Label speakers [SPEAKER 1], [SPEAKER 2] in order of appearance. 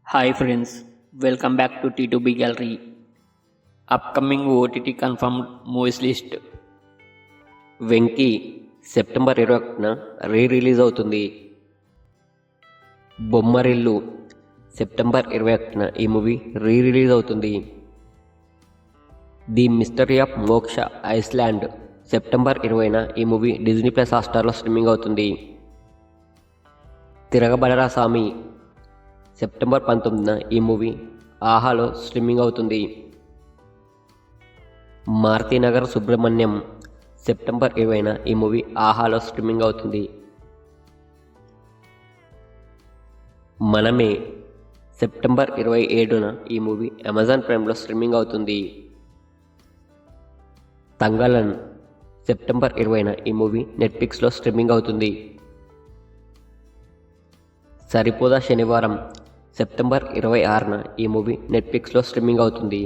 [SPEAKER 1] Hi friends, welcome back to T2B Gallery. Upcoming OTT confirmed movies list. Venky September 21న release అవుతుంది. Bommarillu September 21న ఈ movie release అవుతుంది. The mystery of Moksha island September 20న ఈ movie Disney plus హాట్‌స్టార్లో streaming అవుతుంది. తిరగబడరా సామి సెప్టెంబర్ 19న ఈ మూవీ ఆహాలో స్ట్రీమింగ్ అవుతుంది. మారుతినగర్ సుబ్రహ్మణ్యం సెప్టెంబర్ 20న ఈ మూవీ ఆహాలో స్ట్రీమింగ్ అవుతుంది. మనమే సెప్టెంబర్ 27న ఈ మూవీ అమెజాన్ ప్రైమ్లో స్ట్రీమింగ్ అవుతుంది. తంగలన్ సెప్టెంబర్ 20న ఈ మూవీ నెట్ఫ్లిక్స్లో స్ట్రీమింగ్ అవుతుంది. సరిపోదా శనివారం సెప్టెంబర్ 26న ఈ మూవీ నెట్ఫ్లిక్స్లో స్ట్రీమింగ్ అవుతుంది.